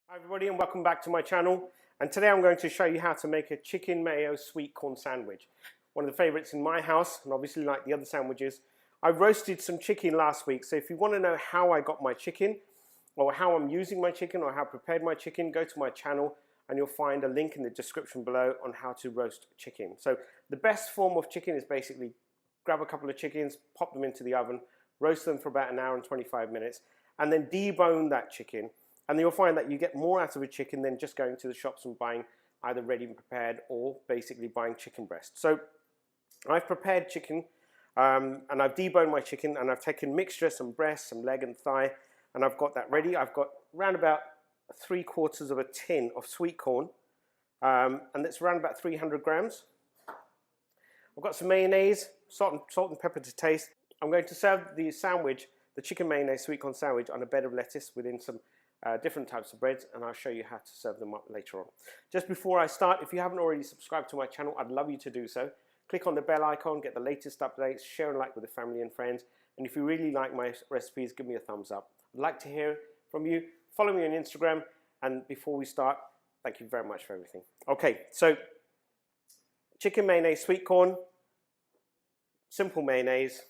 Hi everybody and welcome back to my channel, and today I'm going to show you how to make a chicken mayo sweet corn sandwich. One of the favorites in my house, and obviously like the other sandwiches. I roasted some chicken last week, so if you want to know how I got my chicken or how I'm using my chicken or how I prepared my chicken, go to my channel and you'll find a link in the description below on how to roast chicken. So the best form of chicken is basically grab a couple of chickens, pop them into the oven, roast them for about an hour and 25 minutes, and then debone that chicken. And you'll find that you get more out of a chicken than just going to the shops and buying either ready and prepared or basically buying chicken breast. So I've prepared chicken and I've deboned my chicken, and I've taken mixture, some breast, some leg and thigh, and I've got that ready. I've got around about 3/4 of a tin of sweet corn, and it's around about 300 grams. I've got some mayonnaise, salt and pepper to taste. I'm going to serve the sandwich, the chicken mayonnaise sweet corn sandwich, on a bed of lettuce within some different types of breads, and I'll show you how to serve them up later on. Just before I start, if you haven't already subscribed to my channel, I'd love you to do so. Click on the bell icon, get the latest updates, share and like with the family and friends, and if you really like my recipes, give me a thumbs up. I'd like to hear from you. Follow me on Instagram, and before we start, thank you very much for everything. Okay, so chicken mayonnaise sweet corn, simple mayonnaise.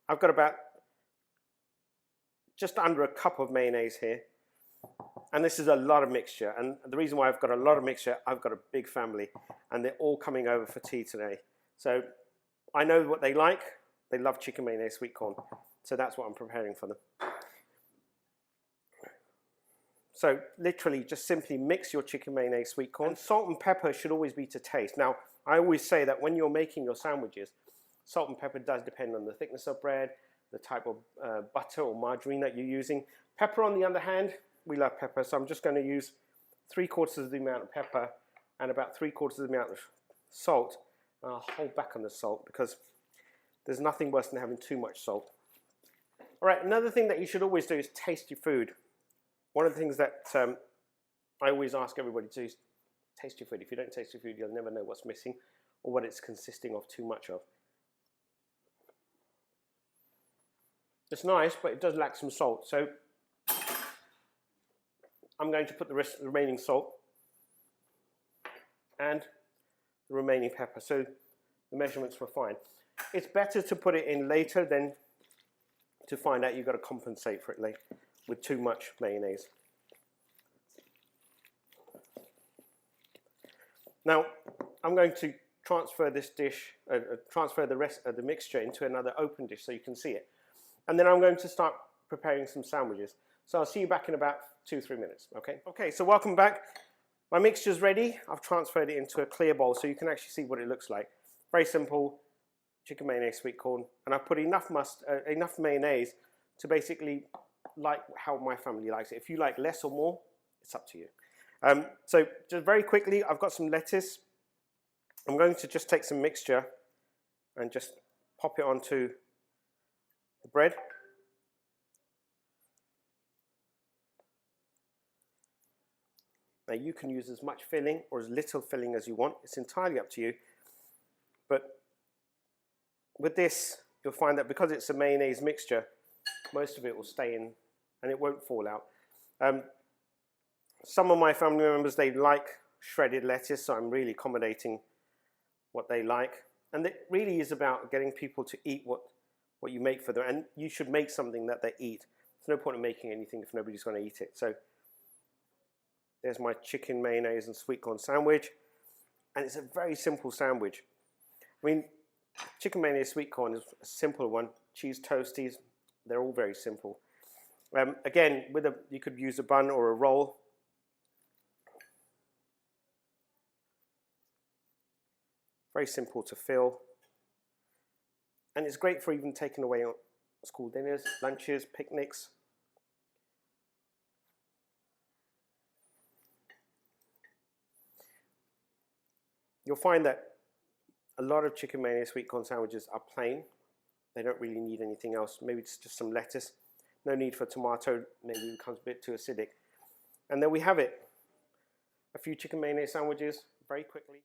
I've got about just under a cup of mayonnaise here. And this is a lot of mixture, and the reason why I've got a lot of mixture, I've got a big family and they're all coming over for tea today. So I know what they like. They love chicken mayonnaise sweet corn, so that's what I'm preparing for them. So literally just simply mix your chicken mayonnaise sweet corn. And salt and pepper should always be to taste. Now I always say that when you're making your sandwiches, salt and pepper does depend on the thickness of bread, the type of butter or margarine that you're using. Pepper, on the other hand, we love pepper, so I'm just going to use 3/4 of the amount of pepper and about 3/4 of the amount of salt. And I'll hold back on the salt because there's nothing worse than having too much salt. All right, another thing that you should always do is taste your food. One of the things that I always ask everybody to do is taste your food. If you don't taste your food, you'll never know what's missing or what it's consisting of too much of. It's nice, but it does lack some salt. So I'm going to put the remaining salt and the remaining pepper, so the measurements were fine. It's better to put it in later than to find out you've got to compensate for it later with too much mayonnaise. Now I'm going to transfer this dish, transfer the rest of the mixture into another open dish so you can see it. And then I'm going to start preparing some sandwiches. So I'll see you back in about 2-3 minutes, okay? Okay, so welcome back. My mixture's ready. I've transferred it into a clear bowl so you can actually see what it looks like. Very simple, chicken mayonnaise sweet corn. And I've put enough mayonnaise to basically like how my family likes it. If you like less or more, it's up to you. So just very quickly, I've got some lettuce. I'm going to just take some mixture and just pop it onto the bread. Now you can use as much filling or as little filling as you want. It's entirely up to you. But with this, you'll find that because it's a mayonnaise mixture, most of it will stay in and it won't fall out. Some of my family members, they like shredded lettuce, so I'm really accommodating what they like. And it really is about getting people to eat what you make for them. And you should make something that they eat. There's no point in making anything if nobody's going to eat it. So there's my chicken mayonnaise and sweet corn sandwich, and it's a very simple sandwich. I mean, chicken mayonnaise sweet corn is a simple one. Cheese toasties, they're all very simple. Again, you could use a bun or a roll. Very simple to fill, and it's great for even taking away on school dinners, lunches, picnics. You'll find that a lot of chicken mayonnaise sweet corn sandwiches are plain. They don't really need anything else. Maybe it's just some lettuce. No need for tomato. Maybe it becomes a bit too acidic. And there we have it. A few chicken mayonnaise sandwiches very quickly.